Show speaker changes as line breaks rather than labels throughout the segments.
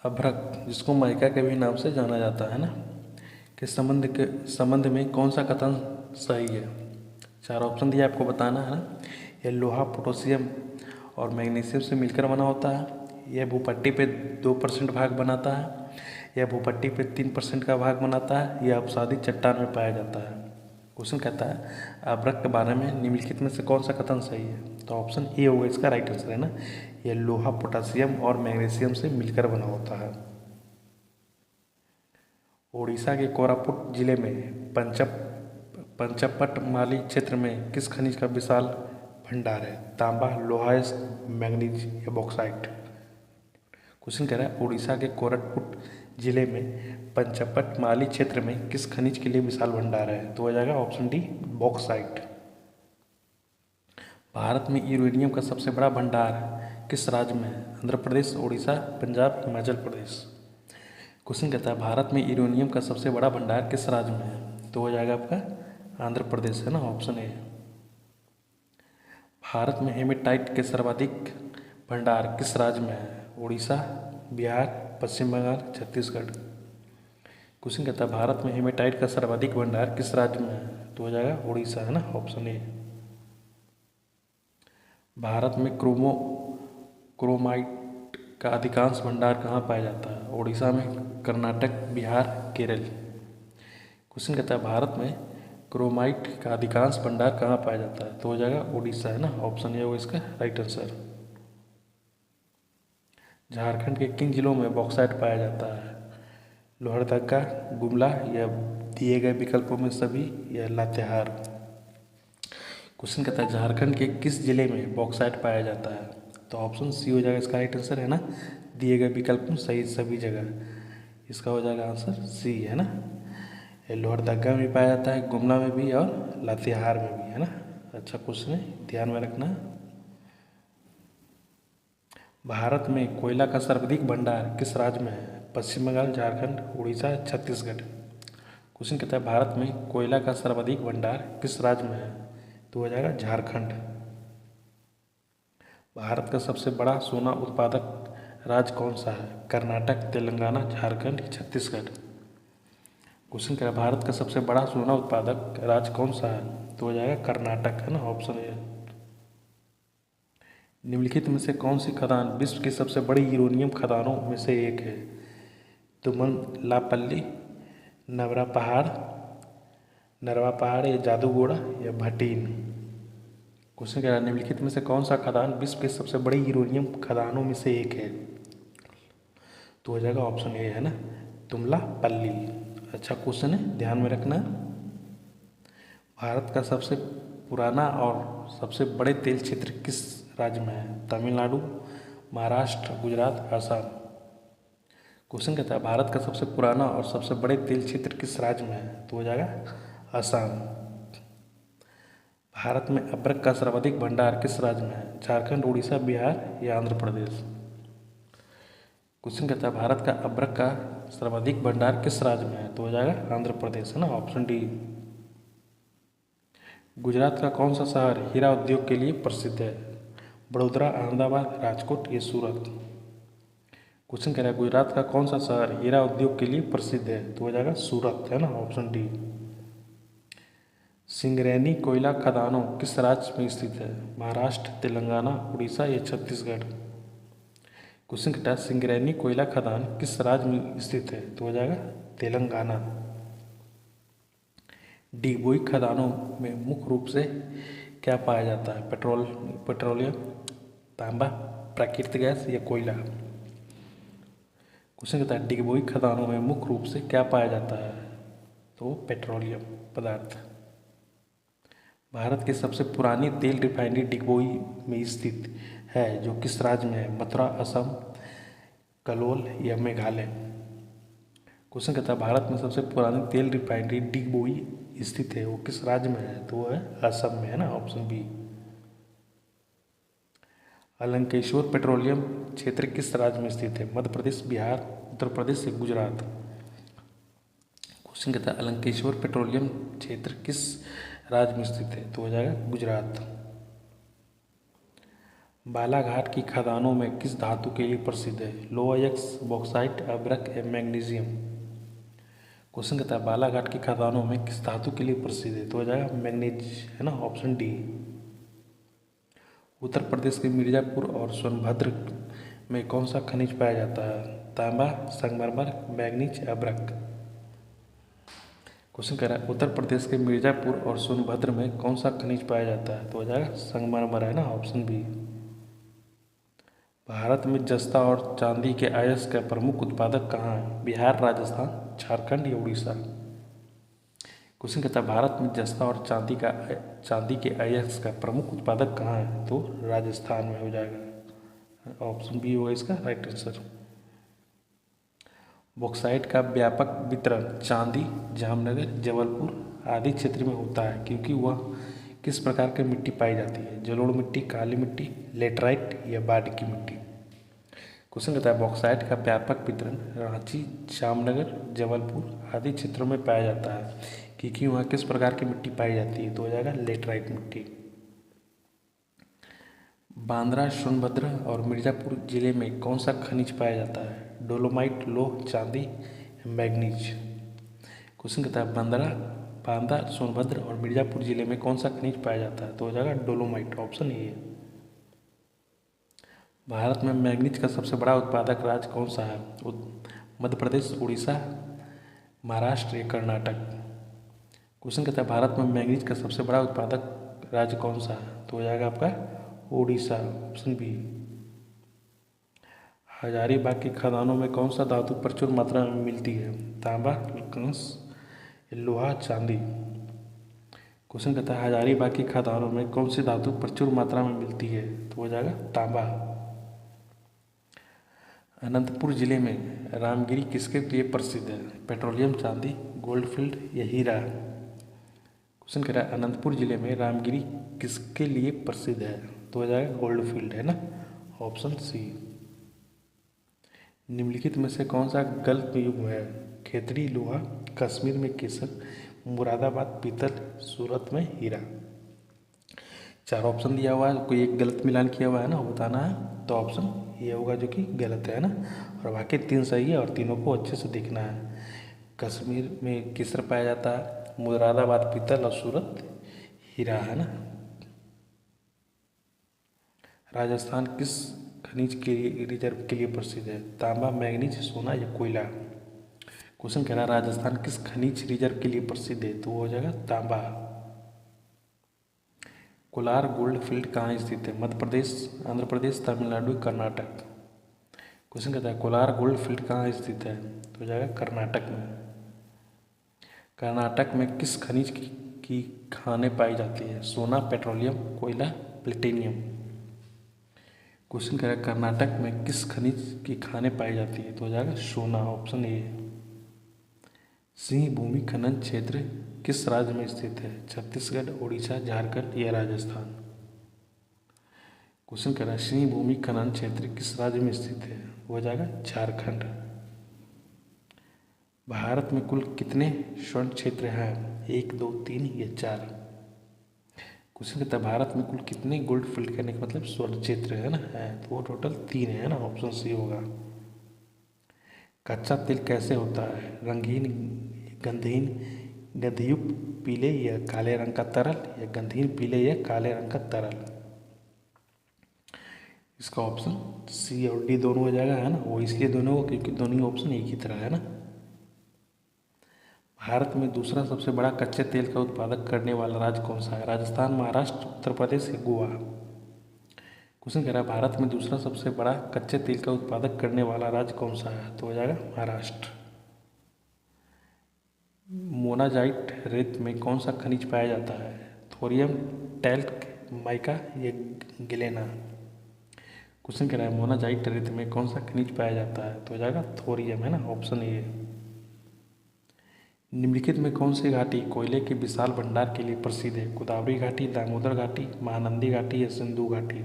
अभ्रक, जिसको माइका के भी नाम से जाना जाता है ना, के संबंध में कौन सा कथन सही है? चार ऑप्शन दिए, आपको बताना है ना। यह लोहा पोटेशियम और मैग्नीशियम से मिलकर बना होता है, यह भूपट्टी पे 2% भाग बनाता है, यह भूपट्टी पे 3% का भाग बनाता है, यह अपसादित चट्टान में पाया जाता है। क्वेश्चन कहता है अभ्रक के बारे में निम्नलिखित में से कौन सा कथन सही है? तो ऑप्शन ए होगा इसका राइट आंसर है ना। यह लोहा पोटेशियम और मैग्नीशियम से मिलकर बना होता है। ओडिशा के कोरापुट जिले में पंचपटमाली क्षेत्र में किस खनिज का विशाल भंडार है? तांबा, लोहा, मैंगनीज या बॉक्साइट? क्वेश्चन कह रहा है उड़ीसा के कोरापुट जिले में पंचपटमाली क्षेत्र में किस खनिज के लिए विशाल भंडार है? तो हो जाएगा ऑप्शन डी, बॉक्साइट। भारत में यूरेनियम का सबसे बड़ा भंडार किस राज्य में है? आंध्र प्रदेश, उड़ीसा, पंजाब, हिमाचल प्रदेश? क्वेश्चन कहता है भारत में यूरेनियम का सबसे बड़ा भंडार किस राज्य में है? तो हो जाएगा आपका आंध्र प्रदेश है ना, ऑप्शन ए। भारत में हेमेटाइट के सर्वाधिक भंडार किस राज्य में है? उड़ीसा, बिहार, पश्चिम बंगाल, छत्तीसगढ़? क्वेश्चन कहता है भारत में हेमेटाइट का सर्वाधिक भंडार किस राज्य में है? तो हो जाएगा उड़ीसा है ना, ऑप्शन ए। भारत में क्रोमाइट का अधिकांश भंडार कहाँ पाया जाता है? उड़ीसा में, कर्नाटक, बिहार, केरल? क्वेश्चन कहता है भारत में क्रोमाइट का अधिकांश भंडार कहाँ पाया जाता है? तो हो जाएगा उड़ीसा है ना, ऑप्शन ए होगा इसका राइट आंसर। झारखंड के किन जिलों में बॉक्साइट पाया जाता है? लोहरदगा, गुमला या दिए गए विकल्पों में सभी या लातेहार? क्वेश्चन कहता है झारखंड के किस जिले में बॉक्साइट पाया जाता है? तो ऑप्शन सी हो जाएगा इसका राइट आंसर है ना, दिए गए विकल्प में सही सभी जगह। इसका हो जाएगा आंसर सी है ना। लोहरदगा में भी पाया जाता है, गुमला में भी और लातेहार में भी है ना। अच्छा क्वेश्चन है, ध्यान में रखना। भारत में कोयला का सर्वाधिक भंडार किस राज्य में है? पश्चिम बंगाल, झारखंड, उड़ीसा, छत्तीसगढ़? क्वेश्चन कहता है भारत में कोयला का सर्वाधिक भंडार किस राज्य में है? तो हो जाएगा झारखंड। भारत का सबसे बड़ा सोना उत्पादक राज्य कौन सा है? कर्नाटक, तेलंगाना, झारखंड, छत्तीसगढ़? क्वेश्चन कह रहा है भारत का सबसे बड़ा सोना उत्पादक राज्य कौन सा है? तो हो जाएगा कर्नाटक है ना, ऑप्शन ए। निम्नलिखित में से कौन सी खदान विश्व की सबसे बड़ी यूरेनियम खदानों में से एक है? तुमनलापल्ली, नरवा पहाड़ या जादूगोड़ा या भटीन? क्वेश्चन कह रहा है निम्नलिखित में से कौन सा खदान विश्व के सबसे बड़ी यूरेनियम खदानों में से एक है? तो हो जाएगा ऑप्शन ए है ना, तुमलापल्ली। अच्छा क्वेश्चन है, ध्यान में रखना। भारत का सबसे पुराना और सबसे बड़े तेल क्षेत्र किस राज्य में है? तमिलनाडु, महाराष्ट्र, गुजरात, असम? क्वेश्चन कहता है भारत का सबसे पुराना और सबसे बड़े तेल क्षेत्र किस राज्य में है? तो हो जाएगा असम। भारत में अभ्रक का सर्वाधिक भंडार किस राज्य में है? झारखंड, उड़ीसा, बिहार या आंध्र प्रदेश? क्वेश्चन कहता है भारत का अभ्रक का सर्वाधिक भंडार किस राज्य में है? तो हो जाएगा आंध्र प्रदेश है ना, ऑप्शन डी। गुजरात का कौन सा शहर हीरा उद्योग के लिए प्रसिद्ध है? बड़ोदरा, अहमदाबाद, राजकोट या सूरत? क्वेश्चन कह रहा है गुजरात का कौन सा शहर हीरा उद्योग के लिए प्रसिद्ध है? तो हो जाएगा सूरत है ना, ऑप्शन डी। सिंगरैनी कोयला खदानों किस राज्य में स्थित है? महाराष्ट्र, तेलंगाना, उड़ीसा या छत्तीसगढ़? क्वेश्चन कहता है सिंगरैनी कोयला खदान किस राज्य में स्थित है? तो हो जाएगा तेलंगाना। डिगबोई खदानों में मुख्य रूप से क्या पाया जाता है? पेट्रोलियम, तांबा, प्राकृतिक गैस या कोयला? क्वेश्चन कहता है डिगबोई खदानों में मुख्य रूप से क्या पाया जाता है? तो पेट्रोलियम पदार्थ। भारत की सबसे पुरानी तेल रिफाइनरी डिगबोई में स्थित है जो किस राज्य में है? मथुरा, असम, कलोल या मेघालय? क्वेश्चन कहता है भारत में सबसे पुरानी तेल रिफाइनरी डिगबोई स्थित है वो किस राज्य में है? तो वो है असम में है ना, ऑप्शन बी। अलंकेश्वर पेट्रोलियम क्षेत्र किस राज्य में स्थित है? मध्य प्रदेश, बिहार, उत्तर प्रदेश या गुजरात? क्वेश्चन कहता है अलंकेश्वर पेट्रोलियम क्षेत्र किस राज्य में स्थित है? तो हो जाएगा गुजरात। बालाघाट की खदानों में किस धातु के लिए प्रसिद्ध है? लोहा यक्स, बॉक्साइट, अभ्रक या मैग्नीशियम? क्वेश्चन कहता है बालाघाट की खदानों में किस धातु के लिए प्रसिद्ध है? तो हो जाएगा मैग्नीज, है ना, ऑप्शन डी। उत्तर प्रदेश के मिर्जापुर और सोनभद्र में कौन सा खनिज पाया जाता है? तांबा, संगमरमर, मैग्नीज, अभ्रक? क्वेश्चन कह रहा है उत्तर प्रदेश के मिर्जापुर और सोनभद्र में कौन सा खनिज पाया जाता है? तो हो जाएगा संगमरमर, है ना, ऑप्शन बी। भारत में जस्ता और चांदी के अयस्क का प्रमुख उत्पादक कहाँ है? बिहार, राजस्थान, झारखंड या उड़ीसा? क्वेश्चन कहता है भारत में जस्ता और चांदी के अयस्क का प्रमुख उत्पादक कहाँ है? तो राजस्थान में हो जाएगा, ऑप्शन बी होगा इसका राइट आंसर। बॉक्साइट का व्यापक वितरण चांदी, जामनगर, जबलपुर आदि क्षेत्र में होता है क्योंकि वह किस प्रकार की मिट्टी पाई जाती है? जलोढ़ मिट्टी, काली मिट्टी, लेटराइट या बाढ़ की मिट्टी? क्वेश्चन कहता है बॉक्साइट का व्यापक वितरण रांची, जामनगर, जबलपुर आदि क्षेत्रों में पाया जाता है क्योंकि वहाँ किस प्रकार की मिट्टी पाई जाती है? तो हो जाएगा लेटराइट मिट्टी। बांद्रा, सोनभद्र और मिर्जापुर जिले में कौन सा खनिज पाया जाता है? डोलोमाइट, लौह, चांदी, मैग्नीज? क्वेश्चन कहता है बांद्रा, सोनभद्र और मिर्जापुर जिले में कौन सा खनिज पाया जाता है? तो हो जाएगा डोलोमाइट, ऑप्शन ए। भारत में मैग्नीज का सबसे बड़ा उत्पादक राज्य कौन सा है? मध्य प्रदेश, उड़ीसा, महाराष्ट्र या कर्नाटक? क्वेश्चन कहता है भारत में मैग्नीज का सबसे बड़ा उत्पादक राज्य कौन सा है? तो हो जाएगा आपका उड़ीसा, ऑप्शन बी। हजारीबाग की खदानों में कौन सा धातु प्रचुर मात्रा में मिलती है? तांबा, कंस, लोहा, चांदी? क्वेश्चन कहता है हजारीबाग की खदानों में कौन सी धातु प्रचुर मात्रा में मिलती है? तो हो जाएगा तांबा। अनंतपुर जिले में रामगिरी किसके लिए प्रसिद्ध है? पेट्रोलियम, चांदी, गोल्डफील्ड या हीरा? क्वेश्चन कह रहा है अनंतपुर जिले में रामगिरी किसके लिए प्रसिद्ध है? तो हो जाएगा गोल्डफील्ड, है ना, ऑप्शन सी। निम्नलिखित में से कौन सा गलत युग्म है? खेतड़ी लोहा, कश्मीर में केसर, मुरादाबाद पीतल, सूरत में हीरा? चार ऑप्शन दिया हुआ है, कोई एक गलत मिलान किया हुआ है ना, वो बताना है। तो ऑप्शन ये होगा जो कि गलत है ना, और बाकी तीन सही है और तीनों को अच्छे से देखना है। कश्मीर में केसर पाया जाता है, मुरादाबाद पीतल और सूरत हीरा, है ना। राजस्थान किस खनिज के लिए रिजर्व के लिए प्रसिद्ध है? तांबा, मैग्नीज, सोना या कोयला? क्वेश्चन कह रहा है राजस्थान किस खनिज रिजर्व के लिए प्रसिद्ध है? तो वो हो जाएगा तांबा। कोलार गोल्ड फील्ड कहाँ स्थित है? मध्य प्रदेश, आंध्र प्रदेश, तमिलनाडु, कर्नाटक? क्वेश्चन कहता है कोलार गोल्ड फील्ड कहाँ स्थित है? तो हो जाएगा कर्नाटक में। कर्नाटक में किस खनिज की खानें पाई जाती है? सोना, पेट्रोलियम, कोयला, प्लेटिनियम? क्वेश्चन कह रहा है कर्नाटक में किस खनिज की खानें पाई जाती है? तो हो जाएगा सोना, ऑप्शन ए। सिंह भूमि खनन क्षेत्र किस राज्य में स्थित है? छत्तीसगढ़, उड़ीसा, झारखंड या राजस्थान? क्वेश्चन कह रहा है सिंह भूमि खनन क्षेत्र किस राज्य में स्थित है? हो जाएगा झारखंड। भारत में कुल कितने स्वर्ण क्षेत्र हैं? 1, 2, 3 या 4? क्वेश्चन कहता है भारत में कुल कितने गोल्ड फील्ड करने का मतलब स्वर्ण क्षेत्र है ना, है तो वो टोटल 3 है ना, ऑप्शन सी होगा। कच्चा तेल कैसे होता है? रंगीन, गंधहीन, गंधयुक्त, पीले या काले रंग का तरल या गंधहीन पीले या काले रंग का तरल? इसका ऑप्शन सी और डी दोनों हो जाएगा, है ना। वो इसलिए दोनों क्योंकि दोनों ऑप्शन एक ही तरह है ना। भारत में दूसरा सबसे बड़ा कच्चे तेल का उत्पादक करने वाला राज्य कौन सा है? राजस्थान, महाराष्ट्र, उत्तर प्रदेश या गोवा? क्वेश्चन कह रहा है भारत में दूसरा सबसे बड़ा कच्चे तेल का उत्पादक करने वाला राज्य कौन सा है? तो हो जाएगा महाराष्ट्र। मोनाजाइट रेत में कौन सा खनिज पाया जाता है? थोरियम, टैल्क, माइका या गिलेना? क्वेश्चन कह रहा है मोनाजाइट रेत में कौन सा खनिज पाया जाता है? तो हो जाएगा थोरियम, है ना, ऑप्शन ए। निम्नलिखित में कौन सी घाटी कोयले के विशाल भंडार के लिए प्रसिद्ध है? गोदावरी घाटी, दामोदर घाटी, महानंदी घाटी या सिंधु घाटी?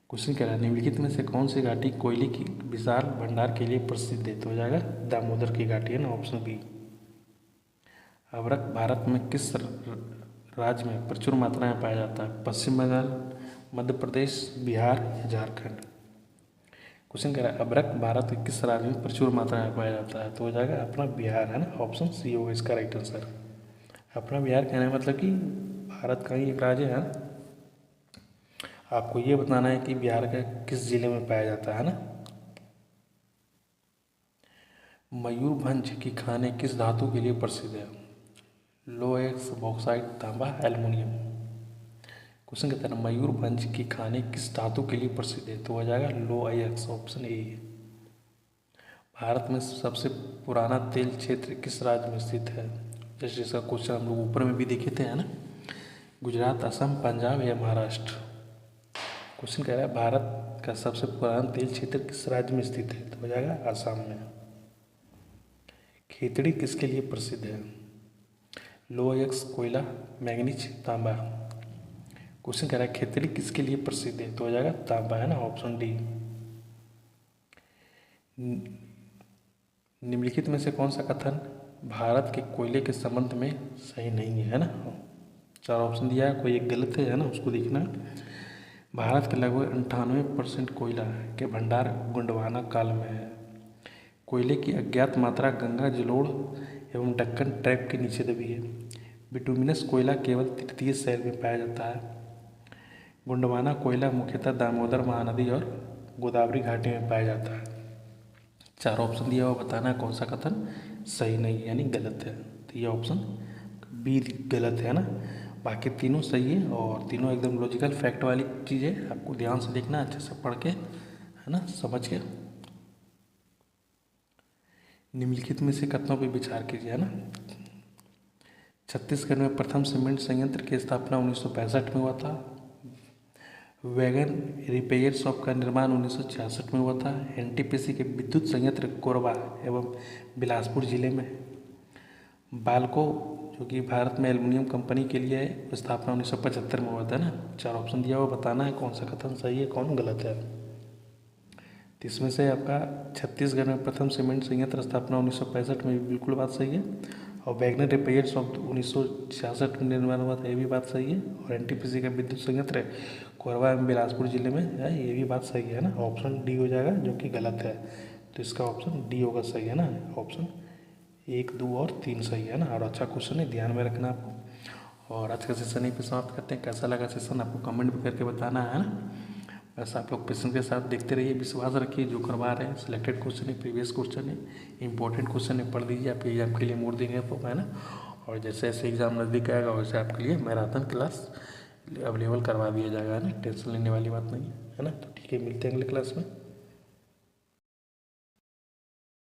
क्वेश्चन कह रहा है निम्नलिखित में से कौन सी घाटी कोयले की विशाल भंडार के लिए प्रसिद्ध है? तो हो जाएगा दामोदर की घाटी, है ना, ऑप्शन बी। अभ्रक भारत में किस राज्य में प्रचुर मात्रा में पाया जाता है? पश्चिम बंगाल, मध्य प्रदेश, बिहार या झारखंड। क्वेश्चन कह रहा है अबरक भारत के किस राज्य में प्रचुर मात्रा में पाया जाता है, तो हो जाएगा अपना बिहार है ना, ऑप्शन सी होगा इसका राइट आंसर। अपना बिहार कहने का मतलब कि भारत का ही एक राज्य है। आपको ये बताना है कि बिहार के किस जिले में पाया जाता है ना। मयूरभंज की खाने किस धातु के लिए प्रसिद्ध है, लोएक्स, बॉक्साइट, तांबा, एल्युमिनियम। क्वेश्चन कहता है मयूरभंज की खाने किस धातु के लिए प्रसिद्ध है, तो हो जाएगा लोएक्स, ऑप्शन ए। भारत में सबसे पुराना तेल क्षेत्र किस राज्य में स्थित है, जैसे इसका क्वेश्चन हम लोग ऊपर में भी देखे थे है ना, गुजरात, असम, पंजाब या महाराष्ट्र। क्वेश्चन कह रहा है भारत का सबसे पुराना तेल क्षेत्र किस राज्य में स्थित है, तो हो जाएगा असम में। खेतड़ी किसके लिए प्रसिद्ध है, लोएक्स, कोयला, मैंगनीज, तांबा। क्वेश्चन कह रहा है खेतड़ी किसके लिए प्रसिद्ध है, तो हो जाएगा तांबा है ना, ऑप्शन डी। निम्नलिखित में से कौन सा कथन भारत के कोयले के संबंध में सही नहीं है ना। 4 ऑप्शन दिया है, कोई एक गलत है ना, उसको देखना है। भारत के लगभग 98% कोयला के भंडार गोंडवाना काल में है। कोयले की अज्ञात मात्रा गंगा जलोढ़ एवं दक्कन ट्रैप के नीचे दबी है। बिटुमिनस कोयला केवल तृतीय शैल में पाया जाता है। गोंडवाना कोयला मुख्यतः दामोदर महानदी और गोदावरी घाटी में पाया जाता है। 4 ऑप्शन दिया हुआ, बताना है कौन सा कथन सही नहीं यानी गलत है, तो ये ऑप्शन बी गलत है ना। बाकी तीनों सही है और तीनों एकदम लॉजिकल फैक्ट वाली चीज़ है, आपको ध्यान से देखना, अच्छे से पढ़ के है ना, समझ के। निम्नलिखित में से कथनों पर विचार कीजिए है ना। छत्तीसगढ़ में प्रथम सीमेंट संयंत्र की स्थापना 1965 में हुआ था। वैगन रिपेयर शॉप का निर्माण 1966 में हुआ था। एनटीपीसी के विद्युत संयंत्र कोरबा एवं बिलासपुर जिले में। बाल्को जो कि भारत में एल्युमिनियम कंपनी के लिए है, स्थापना 1975 में हुआ था ना। 4 ऑप्शन दिया हुआ, बताना है कौन सा कथन सही है कौन गलत है। तो इसमें से आपका छत्तीसगढ़ में प्रथम सीमेंट संयंत्र स्थापना 1965 में बिल्कुल बात सही है, और वैगनर रिपेयर शॉप 1966 में निर्माण हुआ था, ये भी बात सही है। और एनटीपीसी का विद्युत संयंत्र कोरबा एवं बिलासपुर जिले में है, ये भी बात सही है ना। ऑप्शन डी हो जाएगा जो कि गलत है, तो इसका ऑप्शन डी होगा सही है ना। ऑप्शन 1, 2 और 3 सही है ना। और अच्छा क्वेश्चन है, ध्यान में रखना आपको। और आज का सेशन यहीं पे समाप्त करते हैं। कैसा लगा सेशन आपको कमेंट भी करके बताना है ना। बस आप लोग पेशेंस के साथ देखते रहिए, विश्वास रखिए, जो करवा रहे हैं सिलेक्टेड क्वेश्चन है, प्रीवियस क्वेश्चन है, इंपॉर्टेंट क्वेश्चन है, पढ़ लीजिए, आपके एग्जाम के लिए मोड़ देंगे तो है ना। और जैसे जैसे एग्जाम नज़दीक आएगा वैसे आपके लिए मैराथन क्लास अवेलेबल करवा दिया जाएगा है ना, टेंशन लेने वाली बात नहीं है ना। तो ठीक है, मिलते हैं अगले क्लास में।